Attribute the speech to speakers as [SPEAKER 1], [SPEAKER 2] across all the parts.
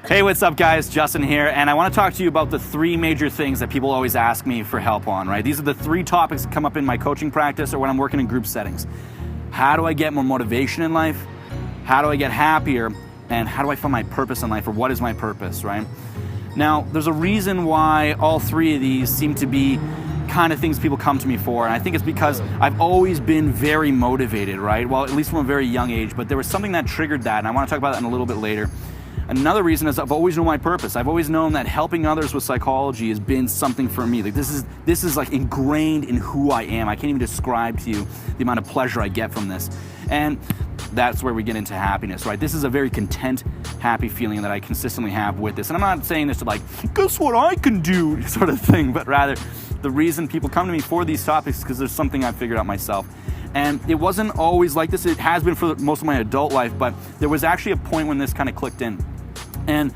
[SPEAKER 1] Hey, what's up guys? Justin here, and I want to talk to you about the three major things that people always ask me for help on, right? These are the three topics that come up in my coaching practice or when I'm working in group settings. How do I get more motivation in life? How do I get happier? And how do I find my purpose in life, or what is my purpose, right? Now, there's a reason why all three of these seem to be kind of things people come to me for, and I think it's because I've always been very motivated, right? Well, at least from a very young age, but there was something that triggered that, and I want to talk about that in a little bit later. Another reason is I've always known my purpose. I've always known that helping others with psychology has been something for me. Like this is like ingrained in who I am. I can't even describe to you the amount of pleasure I get from this. And that's where we get into happiness, right? This is a very content, happy feeling that I consistently have with this. And I'm not saying this to like, guess what I can do sort of thing, but rather the reason people come to me for these topics is because there's something I've figured out myself. And it wasn't always like this. It has been for most of my adult life, but there was actually a point when this kind of clicked in. And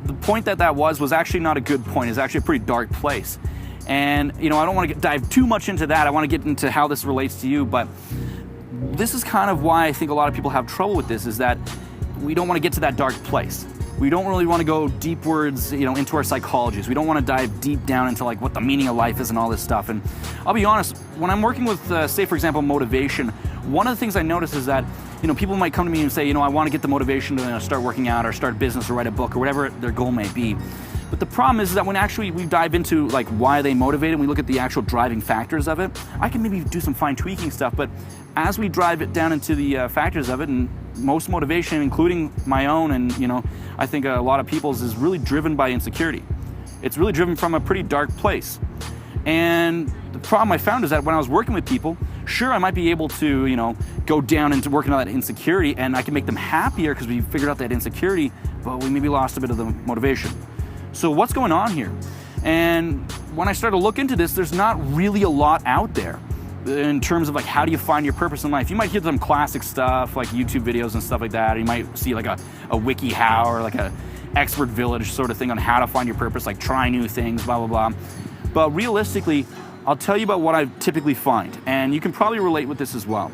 [SPEAKER 1] the point that was actually not a good point. It's actually a pretty dark place. And I don't want to dive too much into that. I want to get into how this relates to you, but this is kind of why I think a lot of people have trouble with this, is that we don't want to get to that dark place. We don't really want to go deepwards, into our psychologies. We don't want to dive deep down into like what the meaning of life is and all this stuff. And I'll be honest, when I'm working with, say for example, motivation, one of the things I notice is that, people might come to me and say, I want to get the motivation to start working out or start a business or write a book or whatever their goal may be. But the problem is that when actually we dive into like why are they motivated and we look at the actual driving factors of it, I can maybe do some fine tweaking stuff, but as we drive it down into the factors of it, and most motivation, including my own and I think a lot of people's, is really driven by insecurity. It's really driven from a pretty dark place. And the problem I found is that when I was working with people, sure, I might be able to, go down into working on that insecurity and I can make them happier because we figured out that insecurity, but we maybe lost a bit of the motivation. So what's going on here? And when I started to look into this, there's not really a lot out there in terms of like, how do you find your purpose in life? You might hear some classic stuff like YouTube videos and stuff like that. Or you might see like a wiki how or like a expert village sort of thing on how to find your purpose, like try new things, blah, blah, blah. But realistically, I'll tell you about what I typically find, and you can probably relate with this as well.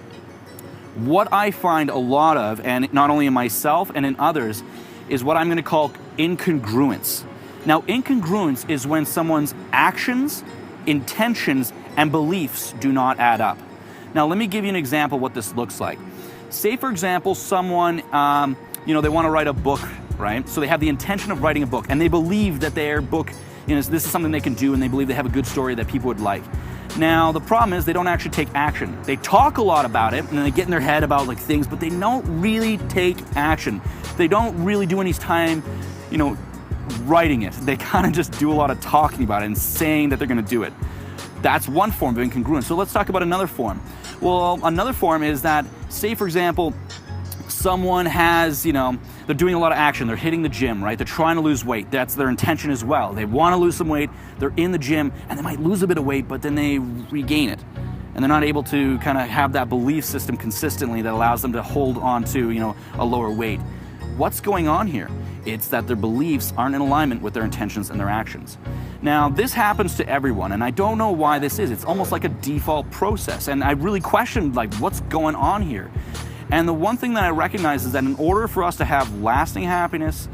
[SPEAKER 1] What I find a lot of, and not only in myself and in others, is what I'm going to call incongruence. Now, incongruence is when someone's actions, intentions, and beliefs do not add up. Now, let me give you an example of what this looks like. Say, for example, someone, they want to write a book, right? So they have the intention of writing a book, and they believe that their book, this is something they can do, and they believe they have a good story that people would like. Now, the problem is they don't actually take action. They talk a lot about it, and they get in their head about like things, but they don't really take action. They don't really do any time, writing it. They kind of just do a lot of talking about it and saying that they're going to do it. That's one form of incongruence. So let's talk about another form. Well, another form is that, say for example, someone has, they're doing a lot of action. They're hitting the gym, right? They're trying to lose weight. That's their intention as well. They want to lose some weight. They're in the gym and they might lose a bit of weight, but then they regain it. And they're not able to kind of have that belief system consistently that allows them to hold on to, a lower weight. What's going on here? It's that their beliefs aren't in alignment with their intentions and their actions. Now, this happens to everyone, and I don't know why this is. It's almost like a default process, and I really questioned, like, what's going on here? And the one thing that I recognize is that in order for us to have lasting happiness,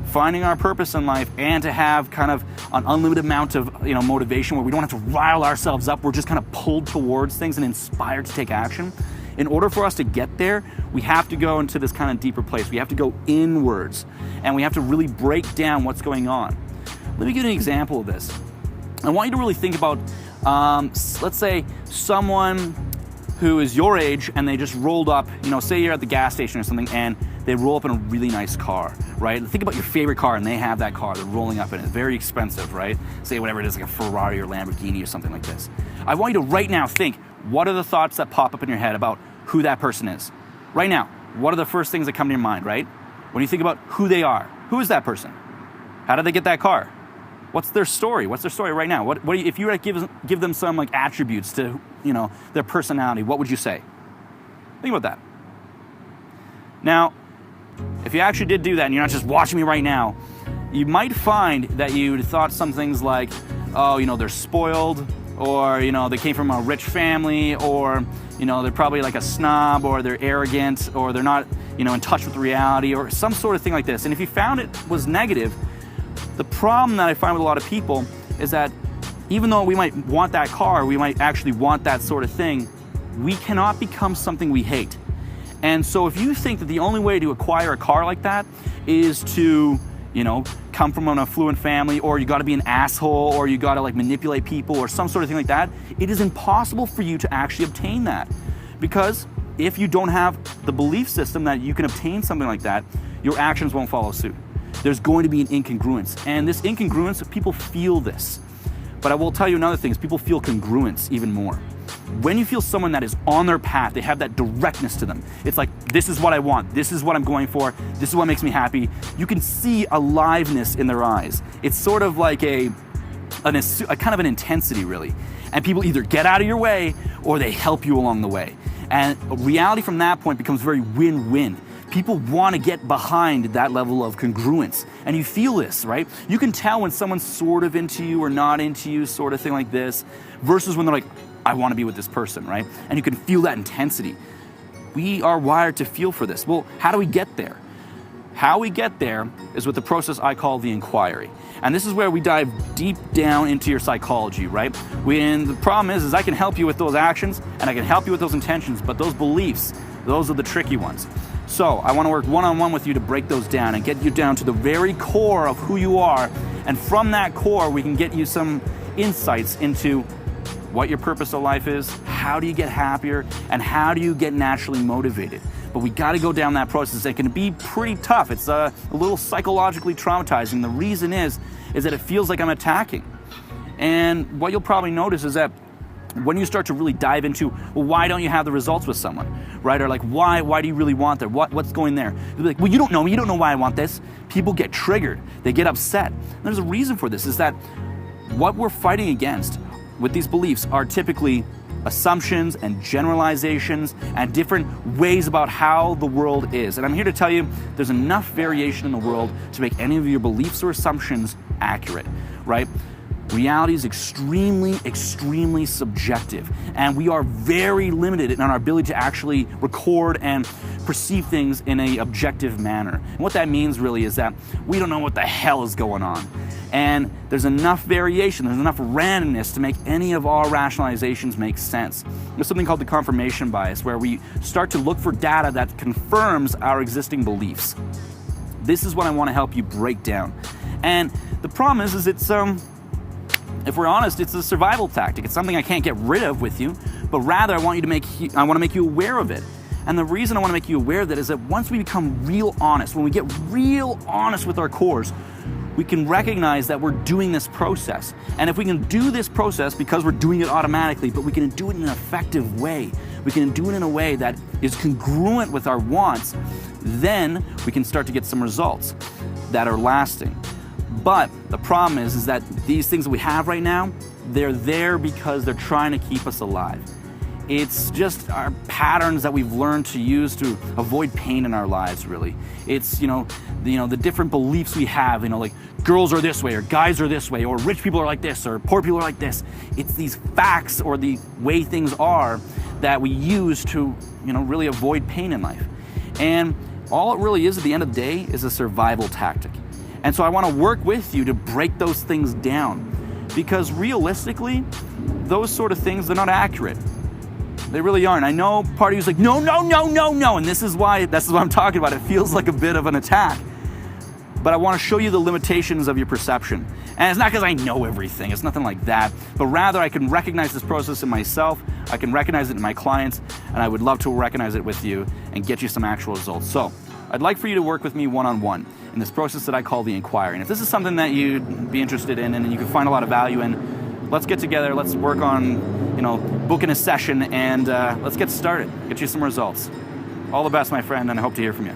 [SPEAKER 1] finding our purpose in life, and to have kind of an unlimited amount of motivation where we don't have to rile ourselves up, we're just kind of pulled towards things and inspired to take action. In order for us to get there, we have to go into this kind of deeper place. We have to go inwards, and we have to really break down what's going on. Let me give you an example of this. I want you to really think about, let's say someone who is your age and they just rolled up, say you're at the gas station or something, and they roll up in a really nice car, right? Think about your favorite car and they have that car, they're rolling up in it, very expensive, right? Say whatever it is, like a Ferrari or Lamborghini or something like this. I want you to right now think, what are the thoughts that pop up in your head about who that person is? Right now, what are the first things that come to your mind, right? When you think about who they are, who is that person? How did they get that car? What's their story? What's their story right now? If you were to give them some like attributes to, their personality, what would you say? Think about that. Now, if you actually did do that and you're not just watching me right now, you might find that you thought some things like, oh, they're spoiled, or, they came from a rich family, or, they're probably like a snob, or they're arrogant, or they're not, in touch with reality, or some sort of thing like this. And if you found it was negative, the problem that I find with a lot of people is that even though we might want that car, we might actually want that sort of thing, we cannot become something we hate. And so if you think that the only way to acquire a car like that is to, come from an affluent family, or you got to be an asshole, or you got to like manipulate people, or some sort of thing like that, it is impossible for you to actually obtain that. Because if you don't have the belief system that you can obtain something like that, your actions won't follow suit. There's going to be an incongruence. And this incongruence, people feel this. But I will tell you another thing, is people feel congruence even more. When you feel someone that is on their path, they have that directness to them. It's like, this is what I want, this is what I'm going for, this is what makes me happy. You can see aliveness in their eyes. It's sort of like a kind of an intensity, really. And people either get out of your way or they help you along the way. And reality from that point becomes very win-win. People want to get behind that level of congruence. And you feel this, right? You can tell when someone's sort of into you or not into you, sort of thing like this, versus when they're like, I want to be with this person, right? And you can feel that intensity. We are wired to feel for this. Well, how do we get there? How we get there is with the process I call the inquiry. And this is where we dive deep down into your psychology, right? When the problem is I can help you with those actions and I can help you with those intentions, but those beliefs, those are the tricky ones. So I want to work one-on-one with you to break those down and get you down to the very core of who you are. And from that core, we can get you some insights into what your purpose of life is, how do you get happier, and how do you get naturally motivated. But we got to go down that process. It can be pretty tough. It's a little psychologically traumatizing. The reason is that it feels like I'm attacking. And what you'll probably notice is that when you start to really dive into, well, why don't you have the results with someone, right? Or like, why do you really want that? What's going there? You'll be like, well, you don't know me. You don't know why I want this. People get triggered. They get upset. And there's a reason for this, is that what we're fighting against with these beliefs are typically assumptions and generalizations and different ways about how the world is. And I'm here to tell you there's enough variation in the world to make any of your beliefs or assumptions accurate, right? Reality is extremely, extremely subjective, and we are very limited in our ability to actually record and perceive things in an objective manner. And what that means really is that we don't know what the hell is going on. And there's enough variation, there's enough randomness to make any of our rationalizations make sense. There's something called the confirmation bias, where we start to look for data that confirms our existing beliefs. This is what I want to help you break down. And the problem is it's if we're honest, it's a survival tactic. It's something I can't get rid of with you, but rather I want to make you aware of it. And the reason I want to make you aware of that is that once we become real honest, when we get real honest with our cores, we can recognize that we're doing this process. And if we can do this process because we're doing it automatically, but we can do it in an effective way, we can do it in a way that is congruent with our wants, then we can start to get some results that are lasting. But the problem is that these things that we have right now, they're there because they're trying to keep us alive. It's just our patterns that we've learned to use to avoid pain in our lives, really. It's, the different beliefs we have, like girls are this way, or guys are this way, or rich people are like this, or poor people are like this. It's these facts or the way things are that we use to, really avoid pain in life. And all it really is at the end of the day is a survival tactic. And so I want to work with you to break those things down, because realistically, those sort of things, they're not accurate. They really aren't. I know part of you's like, no, and this is what I'm talking about. It feels like a bit of an attack. But I want to show you the limitations of your perception. And it's not because I know everything, it's nothing like that, but rather I can recognize this process in myself, I can recognize it in my clients, and I would love to recognize it with you and get you some actual results. So I'd like for you to work with me one-on-one in this process that I call the inquiry. And if this is something that you'd be interested in and you can find a lot of value in, let's get together, let's work on, booking a session, and let's get started, get you some results. All the best, my friend, and I hope to hear from you.